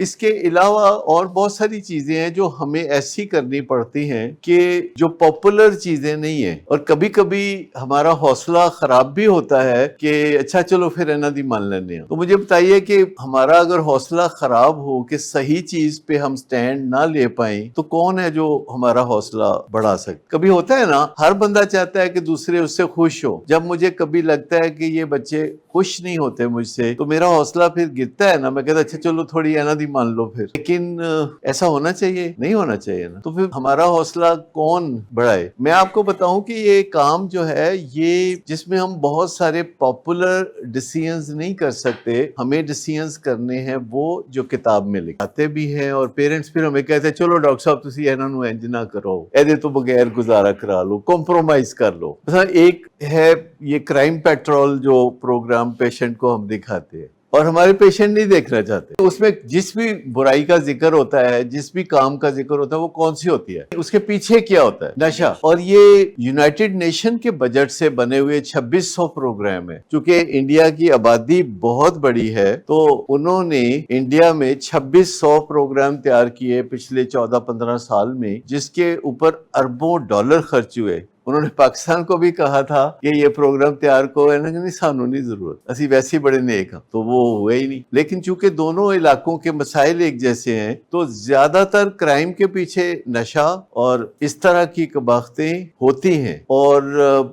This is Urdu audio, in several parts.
اس کے علاوہ اور بہت ساری چیزیں ہیں جو ہمیں ایسی کرنی پڑتی ہیں کہ جو پاپولر چیزیں نہیں ہیں، اور کبھی کبھی ہمارا حوصلہ خراب بھی ہوتا ہے کہ اچھا چلو پھر اینا دی مان لینے ہیں۔ تو مجھے بتائیے کہ ہمارا اگر حوصلہ خراب ہو کہ صحیح چیز پہ ہم سٹینڈ نہ لے پائیں تو کون ہے جو ہمارا حوصلہ بڑھا سکتا؟ کبھی ہوتا ہے نا، ہر بندہ چاہتا ہے کہ دوسرے اس سے خوش ہو۔ جب مجھے کبھی لگتا ہے کہ یہ بچے خوش نہیں ہوتے مجھ سے تو میرا حوصلہ پھر گرتا ہے نا، میں کہتا اچھا چلو تھوڑی اینا دی مان لو پھر۔ لیکن ایسا ہونا چاہیے؟ نہیں ہونا چاہیے نا۔ تو پھر ہمارا حوصلہ کون بڑھائے؟ میں آپ کو بتاؤں کہ یہ کام جو ہے یہ جس میں ہم بہت سارے پاپولر ڈیسیژنز نہیں کر سکتے، ہمیں ڈیسیژنز کرنے ہیں وہ جو کتاب میں لکھاتے بھی ہیں، اور پیرنٹس پھر ہمیں کہتے ہیں چلو ڈاکٹر صاحب تسی اینا نو انج نہ کرو، ایدے تو بغیر گزارا کرا لو، کمپرومائز کر لو۔ مثلا ایک ہے یہ کرائم پیٹرول جو پروگرام پیشنٹ کو ہم دکھاتے ہیں، اور ہمارے پیشنٹ نہیں دیکھنا چاہتے۔ اس میں جس بھی برائی کا ذکر ہوتا ہے، جس بھی کام کا ذکر ہوتا ہے، وہ کون سی ہوتی ہے؟ اس کے پیچھے کیا ہوتا ہے؟ نشہ۔ اور یہ یونائٹڈ نیشن کے بجٹ سے بنے ہوئے 2600 پروگرام ہے۔ چونکہ انڈیا کی آبادی بہت بڑی ہے تو انہوں نے انڈیا میں 2600 پروگرام تیار کیے پچھلے 14-15 سال میں، جس کے اوپر اربوں ڈالر خرچ ہوئے۔ انہوں نے پاکستان کو بھی کہا تھا کہ یہ پروگرام تیار کرو، نہیں سانو نہیں ضرورت، اسی ویسے بڑے نیک ہیں، تو وہ ہوئے ہی نہیں۔ لیکن چونکہ دونوں علاقوں کے مسائل ایک جیسے ہیں تو زیادہ تر کرائم کے پیچھے نشہ اور اس طرح کی کباختیں ہوتی ہیں، اور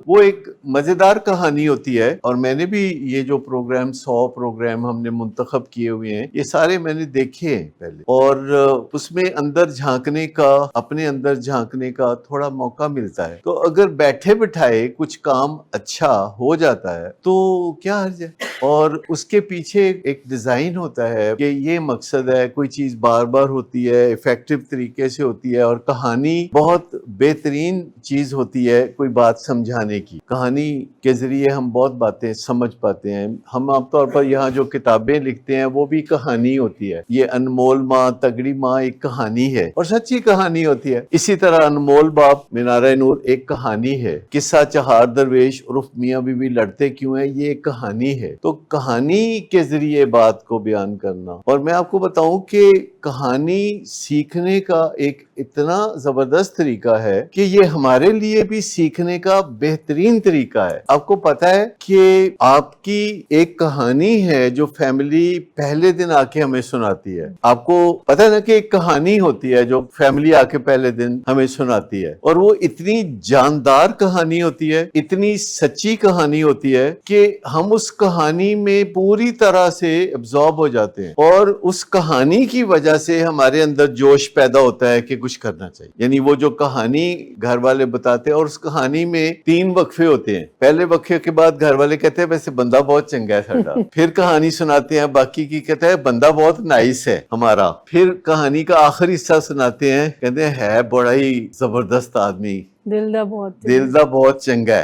وہ ایک مزیدار کہانی ہوتی ہے۔ اور میں نے بھی یہ جو پروگرام 100 پروگرام ہم نے منتخب کیے ہوئے ہیں، یہ سارے میں نے دیکھے ہیں پہلے، اور اس میں اندر جھانکنے کا، اپنے اندر جھانکنے کا تھوڑا موقع ملتا ہے۔ تو اگر بیٹھے بٹھائے کچھ کام اچھا ہو جاتا ہے تو کیا حرج ہے؟ اور اس کے پیچھے ایک ڈیزائن ہوتا ہے کہ یہ مقصد ہے، کوئی چیز بار بار ہوتی ہے، ایفیکٹو طریقے سے ہوتی ہے، اور کہانی بہت بہترین چیز ہوتی ہے کوئی بات سمجھانے کی۔ کہانی کے ذریعے ہم بہت باتیں سمجھ پاتے ہیں۔ ہم عام طور پر یہاں جو کتابیں لکھتے ہیں وہ بھی کہانی ہوتی ہے۔ یہ انمول ماں تگڑی ماں ایک کہانی ہے، اور سچی کہانی ہوتی ہے۔ اسی طرح انمول باپ مینارہ نور ایک کہانی ہے۔ قصہ چہار درویش عرف میاں بیوی لڑتے کیوں ہیں، یہ ایک کہانی ہے۔ تو کہانی کے ذریعے بات کو بیان کرنا، اور میں آپ کو بتاؤں کہ کہانی سیکھنے کا ایک اتنا زبردست طریقہ ہے کہ یہ ہمارے لیے بھی سیکھنے کا بہترین طریقہ ہے۔ آپ کو پتہ ہے کہ آپ کی ایک کہانی ہے جو فیملی پہلے دن آ کے ہمیں سناتی ہے۔ آپ کو پتہ ہے نا کہ ایک کہانی ہوتی ہے جو فیملی آ کے پہلے دن ہمیں سناتی ہے، اور وہ اتنی جاندار کہانی ہوتی ہے، اتنی سچی کہانی ہوتی ہے کہ ہم اس کہانی میں پوری طرح سے ابزارب ہو جاتے ہیں، اور اس کہانی کی وجہ سے ہمارے اندر جوش پیدا ہوتا ہے کہ کچھ کرنا چاہیے۔ یعنی وہ جو کہانی گھر والے بتاتے ہیں، اور اس کہانی میں 3 وقفے ہوتے ہیں۔ پہلے وقفے کے بعد گھر والے کہتے ہیں ویسے بندہ بہت چنگا ہے ساڈا، پھر کہانی سناتے ہیں باقی کی، کہتے ہیں بندہ بہت نائس ہے ہمارا، پھر کہانی کا آخری حصہ سناتے ہیں، کہتے ہیں ہے بڑا ہی زبردست آدمی، دل دا بہت بہت چنگا ہے۔